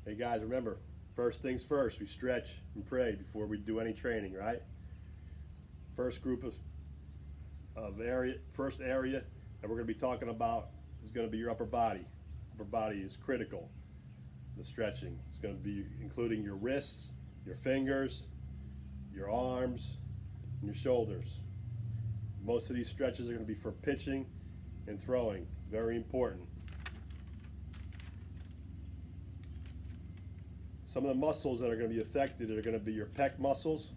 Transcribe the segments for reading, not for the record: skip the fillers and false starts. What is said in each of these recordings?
Hey guys, remember, first things first, we stretch and pray before we do any training, right? First group first area that we're going to be talking about is going to be your upper body. Upper body is critical. The stretching is going to be including your wrists, your fingers, your arms, and your shoulders. Most of these stretches are going to be for pitching and throwing. Very important. Some of the muscles that are going to be affected are going to be your pec muscles,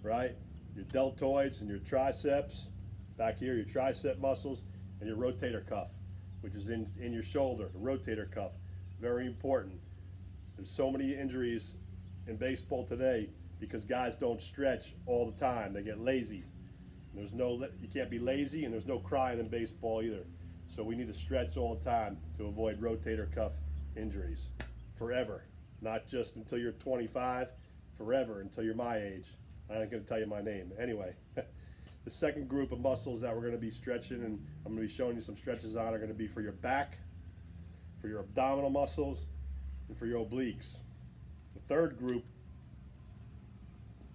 right? Your deltoids and your triceps. Back here, your tricep muscles and your rotator cuff, which is in your shoulder, the rotator cuff. Very important. There's so many injuries in baseball today because guys don't stretch all the time. They get lazy. You can't be lazy, and there's no crying in baseball either. So we need to stretch all the time to avoid rotator cuff injuries forever. Not just until you're 25, forever until you're my age. I'm not going to tell you my name. Anyway, the second group of muscles that we're going to be stretching, and I'm going to be showing you some stretches on, are going to be for your back, for your abdominal muscles, and for your obliques. The third group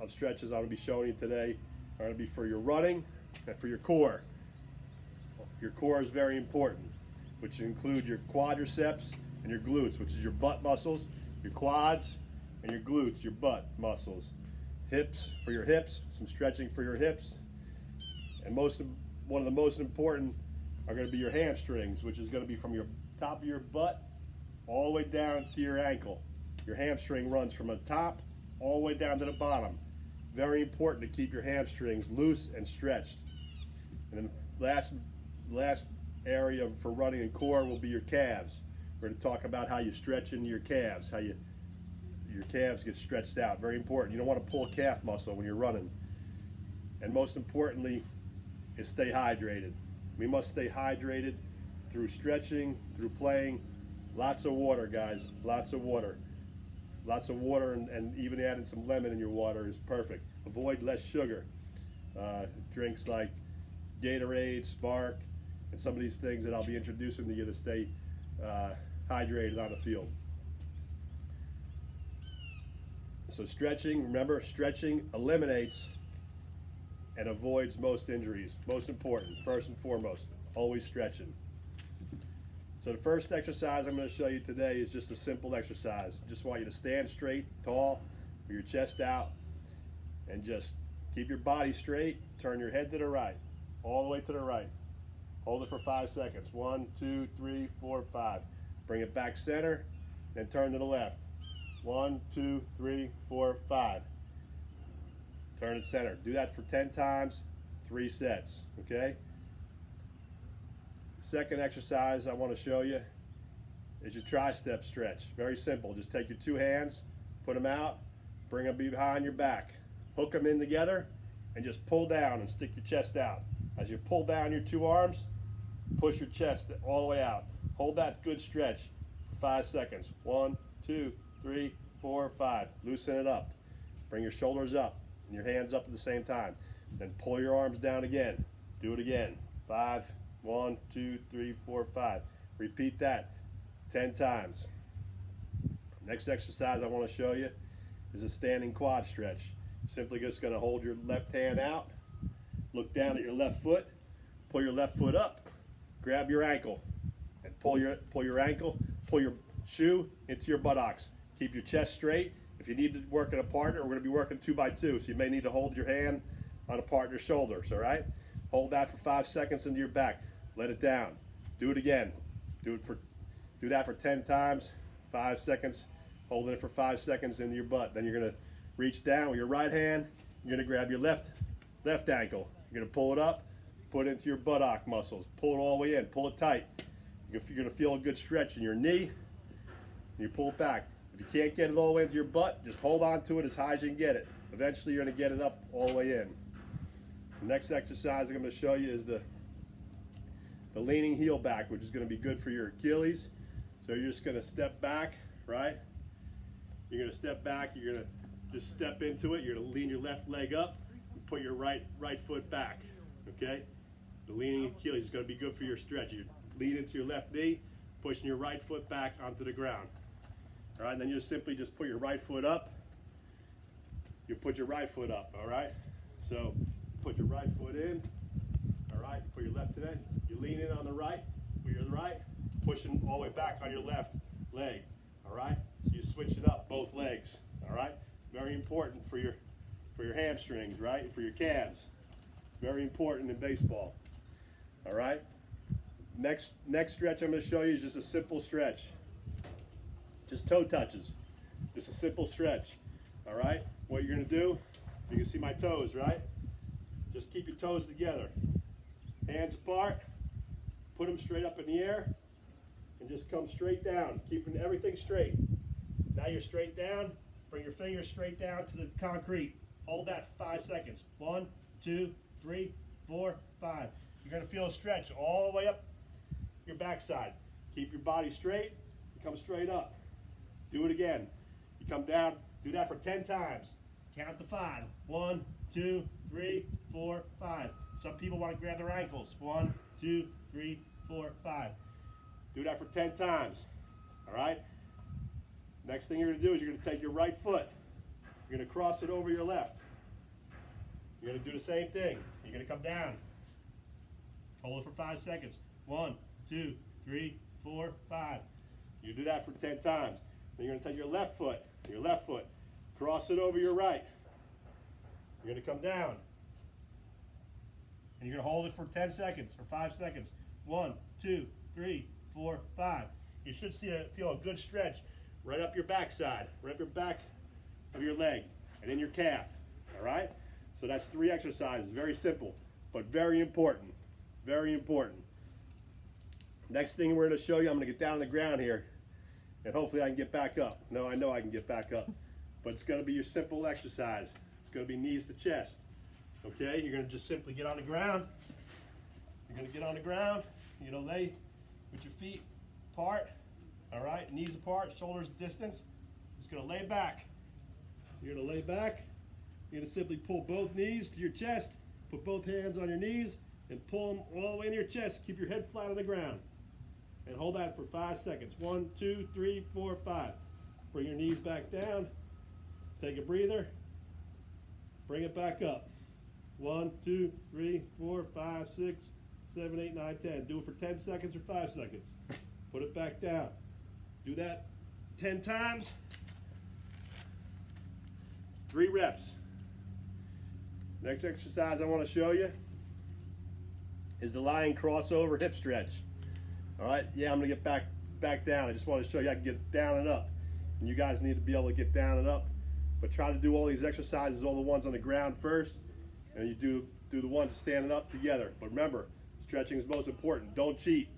of stretches I'm going to be showing you today are going to be for your running and for your core. Your core is very important, which include your quadriceps and your glutes, which is your butt muscles, your quads, and your glutes, your butt muscles. Hips, for your hips, some stretching for your hips. And one of the most important are going to be your hamstrings, which is going to be from your top of your butt all the way down to your ankle. Your hamstring runs from the top all the way down to the bottom. Very important to keep your hamstrings loose and stretched. And then last area for running and core will be your calves. We're going to talk about how you stretch into your calves, how your calves get stretched out. Very important. You don't want to pull a calf muscle when you're running. And most importantly is stay hydrated. We must stay hydrated through stretching, through playing. Lots of water, guys. Lots of water. Lots of water, and even adding some lemon in your water is perfect. Avoid less sugar. Drinks like Gatorade, Spark, and some of these things that I'll be introducing to you to stay hydrated on the field. So stretching, remember, stretching eliminates and avoids most injuries. Most important, first and foremost, always stretching. So the first exercise I'm going to show you today is just a simple exercise. Just want you to stand straight, tall, with your chest out, and just keep your body straight. Turn your head to the right, all the way to the right. Hold it for 5 seconds. 1, 2, 3, 4, 5. Bring it back center, then turn to the left. 1, 2, 3, 4, 5. Turn it center. Do that for 10 times, 3 sets, okay? Second exercise I want to show you is your tri-step stretch. Very simple. Just take your 2 hands, put them out, bring them behind your back. Hook them in together, and just pull down and stick your chest out. As you pull down your 2 arms, push your chest all the way out. Hold that good stretch for 5 seconds. 1, 2, 3, 4, 5. Loosen it up. Bring your shoulders up and your hands up at the same time. Then pull your arms down again. Do it again. 5. 1, 2, 3, 4, 5. Repeat that 10 times. Next exercise I want to show you is a standing quad stretch. Simply just going to hold your left hand out, look down at your left foot, pull your left foot up, grab your ankle, and pull your shoe into your buttocks. Keep your chest straight. If you need to work in a partner, we're going to be working 2 by 2, so you may need to hold your hand on a partner's shoulders, all right? Hold that for 5 seconds into your back. Let it down. Do it again. Do that for 10 times, 5 seconds. Holding it for 5 seconds into your butt. Then you're going to reach down with your right hand. You're going to grab your left ankle. You're going to pull it up, put it into your buttock muscles. Pull it all the way in. Pull it tight. You're going to feel a good stretch in your knee. And you pull it back. If you can't get it all the way into your butt, just hold on to it as high as you can get it. Eventually you're going to get it up all the way in. The next exercise I'm going to show you is the leaning heel back, which is going to be good for your Achilles. So you're just going to step back, right? You're going to step back. You're going to just step into it. You're going to lean your left leg up and put your right foot back, okay? The leaning Achilles is going to be good for your stretch. You lean into your left knee, pushing your right foot back onto the ground. All right, and then you simply just put your right foot up. You put your right foot up, all right? So put your right foot in, all right? Put your left today. You lean in on the right, put your right, pushing all the way back on your left leg, all right? So you switch it up, both legs, all right? Very important for your hamstrings, right? For your calves. Very important in baseball, all right? Next stretch I'm going to show you is just a simple stretch. Just toe touches. Just a simple stretch. All right? What you're going to do, you can see my toes, right? Just keep your toes together. Hands apart. Put them straight up in the air. And just come straight down, keeping everything straight. Now you're straight down. Bring your fingers straight down to the concrete. Hold that for 5 seconds. 1, 2, 3, 4, 5. You're going to feel a stretch all the way up your backside. Keep your body straight. You come straight up. Do it again. You come down. Do that for 10 times. Count to 5. 1, 2, 3, 4, 5. Some people want to grab their ankles. 1, 2, 3, 4, 5. Do that for 10 times. All right? Next thing you're going to do is you're going to take your right foot. You're going to cross it over your left. You're going to do the same thing. You're going to come down. Hold it for 5 seconds. 1, 2, 3, 4, 5. You do that for 10 times. Then you're going to take your left foot, cross it over your right. You're going to come down. And you're going to hold it for 10 seconds or 5 seconds. 1, 2, 3, 4, 5. You should feel a good stretch right up your backside, right up your back of your leg, and in your calf. All right? So that's 3 exercises. Very simple, but very important. Very important. Next thing we're going to show you, I'm going to get down on the ground here, and hopefully I can get back up. No, I know I can get back up. But it's going to be your simple exercise. It's going to be knees to chest. Okay? You're going to just simply get on the ground. You're going to get on the ground. You're going to lay with your feet apart. All right? Knees apart, shoulders distance. Just going to lay back. You're going to lay back. You're going to simply pull both knees to your chest. Put both hands on your knees and pull them all the way into your chest. Keep your head flat on the ground. And hold that for 5 seconds. 1, 2, 3, 4, 5. Bring your knees back down. Take a breather. Bring it back up. 1, 2, 3, 4, 5, 6, 7, 8, 9, 10. Do it for 10 seconds or 5 seconds. Put it back down. Do that 10 times. 3 reps. Next exercise I want to show you is the lying crossover hip stretch. All right, yeah, I'm gonna get back down. I just want to show you I can get down and up. And you guys need to be able to get down and up. But try to do all these exercises, all the ones on the ground first, and you do the ones standing up together. But remember, stretching is most important. Don't cheat.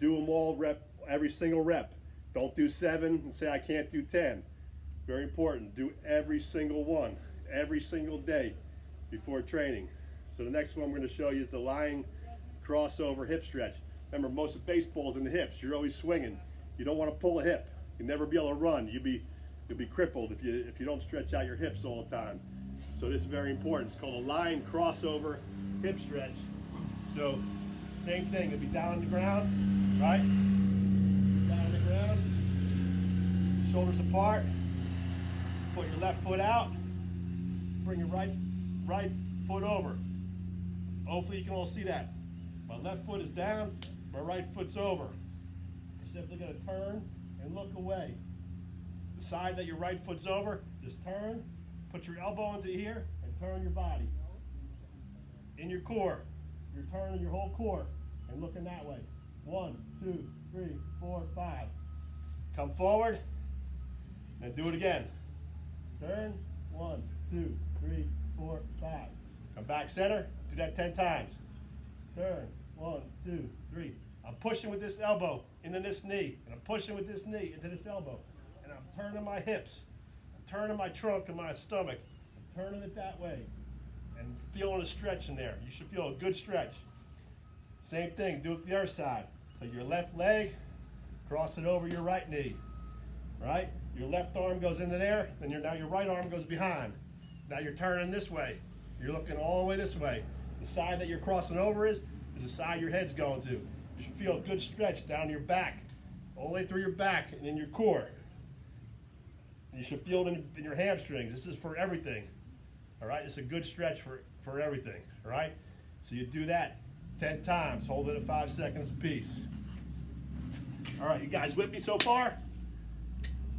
Do them all, every single rep. Don't do 7 and say I can't do 10. Very important. Do every single one, every single day before training. So the next one I'm going to show you is the lying crossover hip stretch. Remember, most of baseball's in the hips. You're always swinging. You don't want to pull a hip. You'll never be able to run. You'll be crippled if you don't stretch out your hips all the time. So this is very important. It's called a lying crossover hip stretch. So same thing. You'll be down on the ground, right? Down on the ground. Shoulders apart. Put your left foot out. Bring your right foot over. Hopefully you can all see that. My left foot is down. My right foot's over. You're simply going to turn and look away. The side that your right foot's over, just turn, put your elbow into here, and turn your body. In your core, you're turning your whole core and looking that way. 1, 2, 3, 4, 5. Come forward, and do it again. Turn, 1, 2, 3, 4, 5. Come back center, do that 10 times. Turn, 1, 2, 3. I'm pushing with this elbow into this knee, and I'm pushing with this knee into this elbow. And I'm turning my hips, I'm turning my trunk and my stomach, I'm turning it that way, and feeling a stretch in there. You should feel a good stretch. Same thing, do it with the other side. Take your left leg, cross it over your right knee, right? Your left arm goes into there, then now your right arm goes behind. Now you're turning this way. You're looking all the way this way. The side that you're crossing over is the side your head's going to. You should feel a good stretch down your back, all the way through your back and in your core. And you should feel it in your hamstrings. This is for everything. All right, it's a good stretch for everything. All right, so you do that 10 times. Hold it at 5 seconds apiece. All right, you guys with me so far?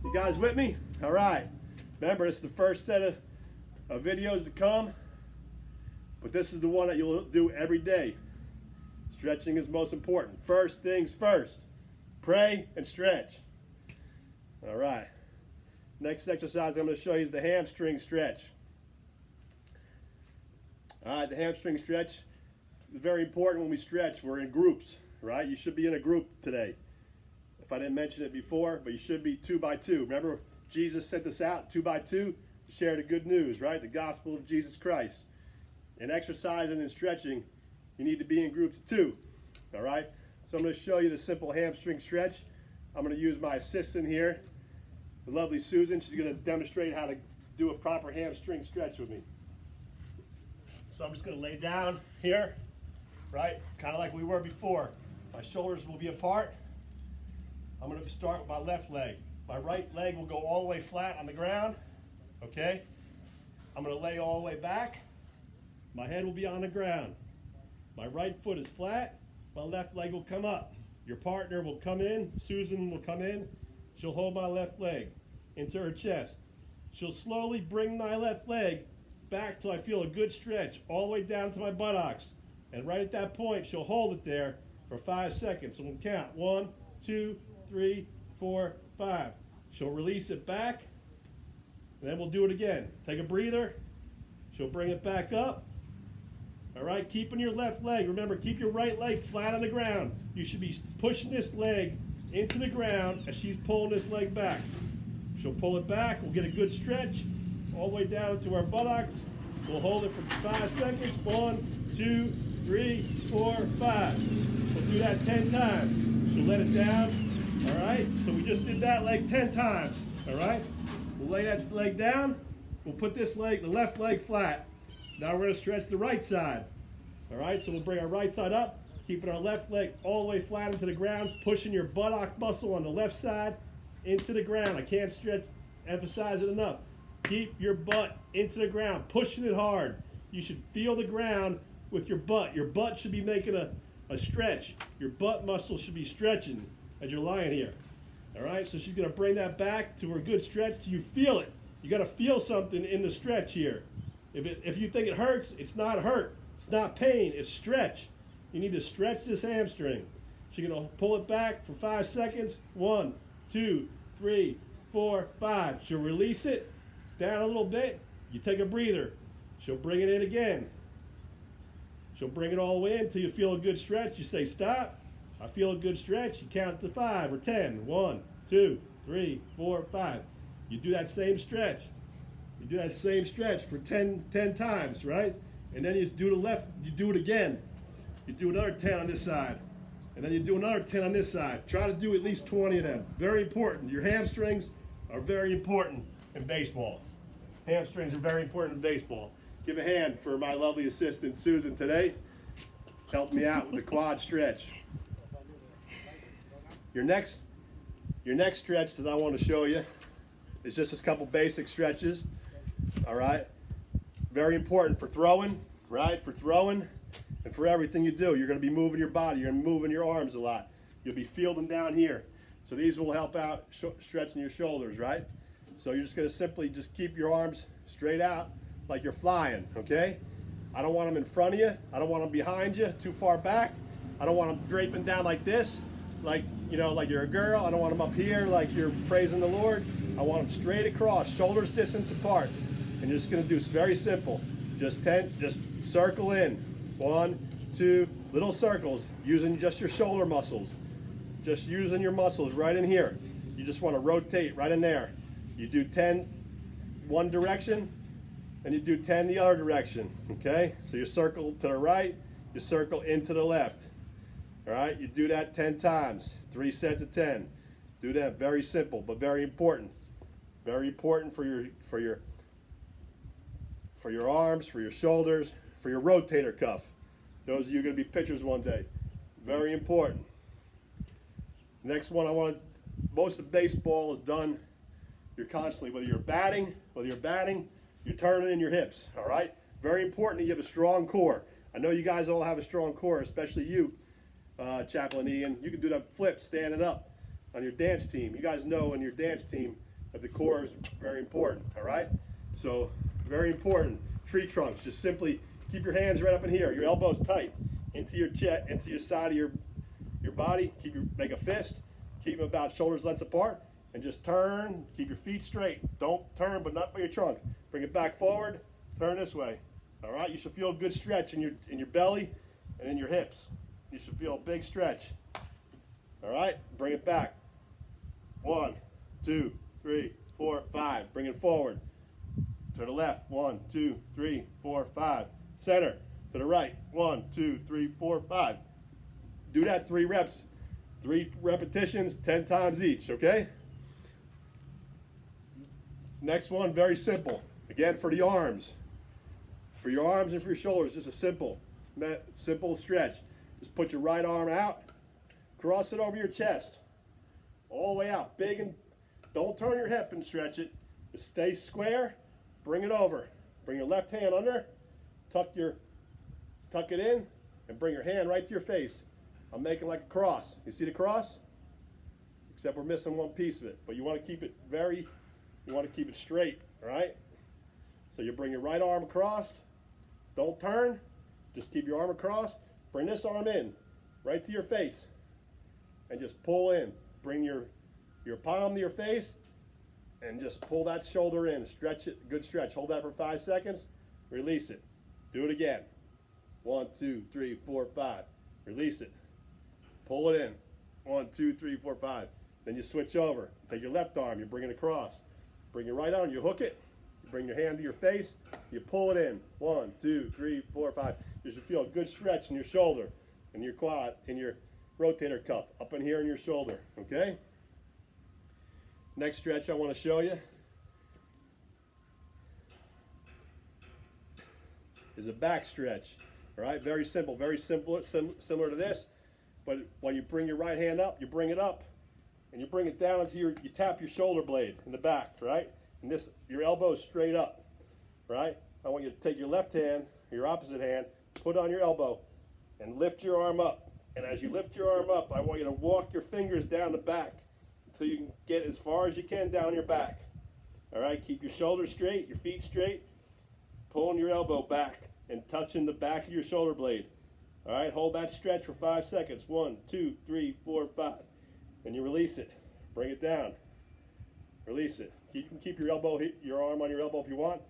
You guys with me? All right. Remember, it's the first set of videos to come, but this is the one that you'll do every day. Stretching is most important. First things first. Pray and stretch. All right. Next exercise I'm going to show you is the hamstring stretch. All right, the hamstring stretch is very important when we stretch. We're in groups, right? You should be in a group today. If I didn't mention it before, but you should be 2 by 2. Remember, Jesus sent us out 2 by 2 to share the good news, right? The gospel of Jesus Christ. In exercising and stretching, you need to be in groups of 2, all right? So I'm going to show you the simple hamstring stretch. I'm going to use my assistant here, the lovely Susan. She's going to demonstrate how to do a proper hamstring stretch with me. So I'm just going to lay down here, right? Kind of like we were before. My shoulders will be apart. I'm going to start with my left leg. My right leg will go all the way flat on the ground, okay? I'm going to lay all the way back. My head will be on the ground. My right foot is flat. My left leg will come up. Your partner will come in. Susan will come in. She'll hold my left leg into her chest. She'll slowly bring my left leg back till I feel a good stretch all the way down to my buttocks. And right at that point, she'll hold it there for 5 seconds. So we'll count 1, 2, 3, 4, 5. She'll release it back, and then we'll do it again. Take a breather. She'll bring it back up. All right, keeping your left leg. Remember, keep your right leg flat on the ground. You should be pushing this leg into the ground as she's pulling this leg back. She'll pull it back. We'll get a good stretch all the way down to our buttocks. We'll hold it for 5 seconds. 1, 2, 3, 4, 5. We'll do that 10 times. She'll let it down. All right, so we just did that leg 10 times. All right, we'll lay that leg down. We'll put this leg, the left leg, flat. Now we're going to stretch the right side. All right, so we'll bring our right side up, keeping our left leg all the way flat into the ground, pushing your buttock muscle on the left side into the ground. I can't emphasize it enough. Keep your butt into the ground, pushing it hard. You should feel the ground with your butt. Your butt should be making a stretch. Your butt muscle should be stretching as you're lying here. All right, so she's going to bring that back to her good stretch till you feel it. You got to feel something in the stretch here. If you think it hurts, it's not hurt. It's not pain, it's stretch. You need to stretch this hamstring. She's going to pull it back for 5 seconds. 1, 2, 3, 4, 5. She'll release it down a little bit. You take a breather. She'll bring it in again. She'll bring it all the way in until you feel a good stretch. You say, stop. I feel a good stretch. You count to 5 or 10. 1, 2, 3, 4, 5. You do that same stretch. You do that same stretch for 10 times, right? And then you do the left, you do it again. You do another 10 on this side. And then you do another 10 on this side. Try to do at least 20 of them. Very important. Your hamstrings are very important in baseball. Hamstrings are very important in baseball. Give a hand for my lovely assistant, Susan, today. Helped me out with the quad stretch. Your next stretch that I want to show you is just a couple basic stretches. All right, very important for throwing, right? For throwing and for everything you do. You're going to be moving your body. You're going to be moving your arms a lot. You'll be fielding down here. So these will help out stretching your shoulders, right? So you're just going to simply just keep your arms straight out like you're flying, okay? I don't want them in front of you. I don't want them behind you, too far back. I don't want them draping down like this, like, you know, like you're a girl. I don't want them up here like you're praising the Lord. I want them straight across, shoulders distance apart. And you're just going to do very simple. Just circle in. 1, 2, little circles, using just your shoulder muscles. Just using your muscles right in here. You just want to rotate right in there. You do 10 one direction, and you do 10 the other direction, okay? So you circle to the right, you circle into the left. All right, you do that 10 times, 3 sets of 10. Do that, very simple, but very important. Very important for your arms, for your shoulders, for your rotator cuff. Those of you are going to be pitchers one day. Very important. Next one, most of baseball is done you're constantly, whether you're batting, you're turning in your hips, all right? Very important that you have a strong core. I know you guys all have a strong core, especially you, Chaplain Ian. You can do that flip standing up on your dance team. You guys know in your dance team that the core is very important, all right? So, very important. Tree trunks, just simply keep your hands right up in here, your elbows tight, into your chest, into your side of your body. Make a fist, keep them about shoulders lengths apart, and just turn, keep your feet straight. Don't turn, but not by your trunk. Bring it back forward, turn this way. All right, you should feel a good stretch in your belly and in your hips. You should feel a big stretch. All right, bring it back. 1, 2, 3, 4, 5. Bring it forward. To the left. 1, 2, 3, 4, 5. Center. To the right. 1, 2, 3, 4, 5. Do that 3 reps. 3 repetitions, 10 times each, okay? Next one, very simple. Again, for the arms. For your arms and for your shoulders, just a simple stretch. Just put your right arm out, cross it over your chest, all the way out, big, and don't turn your hip and stretch it. Just stay square, bring it over. Bring your left hand under, tuck it in, and bring your hand right to your face. I'm making like a cross. You see the cross? Except we're missing one piece of it, but you want to keep it straight, all right? So you bring your right arm across, don't turn, just keep your arm across, bring this arm in, right to your face, and just pull in. Bring your palm to your face, and just pull that shoulder in, stretch it, good stretch. Hold that for 5 seconds, release it. Do it again. 1, 2, 3, 4, 5. Release it. Pull it in. 1, 2, 3, 4, 5. Then you switch over. Take your left arm, you bring it across. Bring your right arm, you hook it. You bring your hand to your face, you pull it in. 1, 2, 3, 4, 5. You should feel a good stretch in your shoulder, in your quad, in your rotator cuff, up in here in your shoulder, okay? Next stretch I want to show you is a back stretch. All right, very simple, similar to this. But when you bring your right hand up, you bring it up, and you bring it down into you tap your shoulder blade in the back, right? And your elbow is straight up, right? I want you to take your left hand, your opposite hand, put on your elbow, and lift your arm up. And as you lift your arm up, I want you to walk your fingers down the back until you can get as far as you can down your back. All right, keep your shoulders straight, your feet straight, pulling your elbow back and touching the back of your shoulder blade. All right, hold that stretch for 5 seconds. 1, 2, 3, 4, 5. And you release it. Bring it down. Release it. You can keep your arm on your elbow if you want.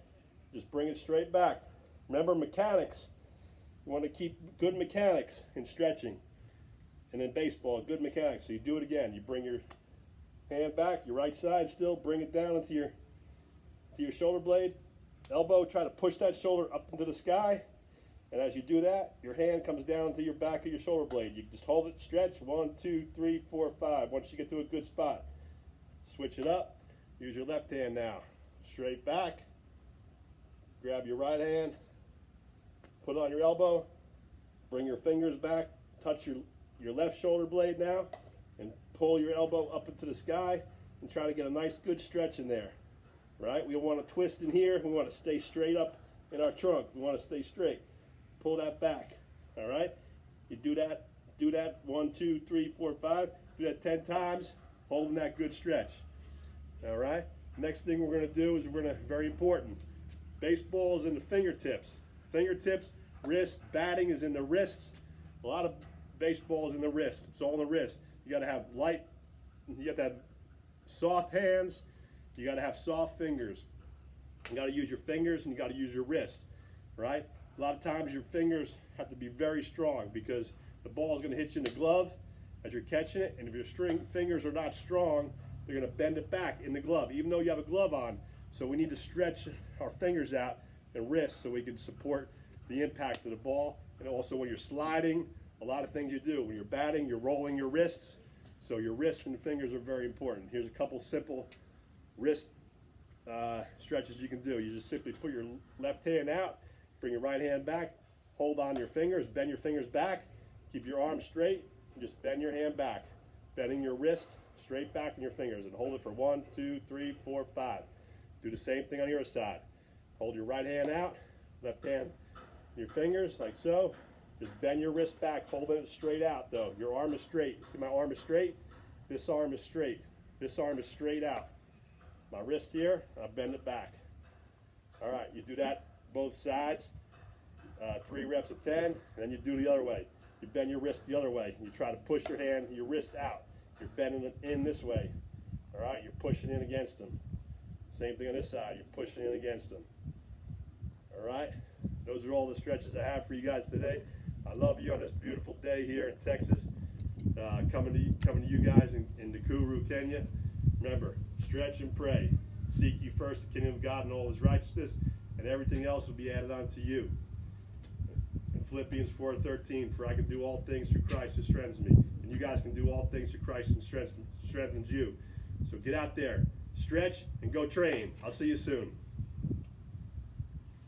Just bring it straight back. Remember mechanics. You want to keep good mechanics in stretching. And in baseball, good mechanics. So you do it again. You bring your hand back, your right side still, bring it down into your shoulder blade. Elbow, try to push that shoulder up into the sky. And as you do that, your hand comes down to your back of your shoulder blade. You just hold it, stretch. 1, 2, 3, 4, 5. Once you get to a good spot, switch it up. Use your left hand now. Straight back. Grab your right hand. Put it on your elbow. Bring your fingers back. Touch your left shoulder blade now. And pull your elbow up into the sky. And try to get a nice good stretch in there. Right? We don't want to twist in here. We want to stay straight up in our trunk. We want to stay straight. Pull that back. All right? You do that. 1, 2, 3, 4, 5. Do that 10 times, holding that good stretch. All right? Next thing we're going to do is very important. Baseball is in the fingertips. Fingertips, wrist, batting is in the wrists. A lot of baseball is in the wrist. It's all in the wrist. You got to have soft hands. You got to have soft fingers. You got to use your fingers and you got to use your wrists, right? A lot of times your fingers have to be very strong because the ball is going to hit you in the glove as you're catching it, and if your fingers are not strong, they're going to bend it back in the glove, even though you have a glove on. So we need to stretch our fingers out and wrists so we can support the impact of the ball. And also when you're sliding, a lot of things you do. When you're batting, you're rolling your wrists. So your wrists and fingers are very important. Here's a couple simple wrist stretches you can do. You just simply put your left hand out, bring your right hand back, hold on your fingers, bend your fingers back, keep your arms straight, and just bend your hand back, bending your wrist straight back in your fingers, and hold it for 1, 2, 3, 4, 5. Do the same thing on your side. Hold your right hand out, left hand in your fingers, like so. Just bend your wrist back, holding it straight out though. Your arm is straight. See, my arm is straight? This arm is straight. This arm is straight out. My wrist here, I bend it back. All right, you do that both sides, 3 reps of 10, and then you do the other way. You bend your wrist the other way. You try to push your wrist out. You're bending it in this way. All right, you're pushing in against them. Same thing on this side, you're pushing in against them. All right, those are all the stretches I have for you guys today. I love you on this beautiful day here in Texas. Coming to you guys in Nakuru, Kenya. Remember, stretch and pray. Seek ye first the kingdom of God and all his righteousness, and everything else will be added unto you. In Philippians 4:13, for I can do all things through Christ who strengthens me. And you guys can do all things through Christ who strengthens you. So get out there, stretch, and go train. I'll see you soon.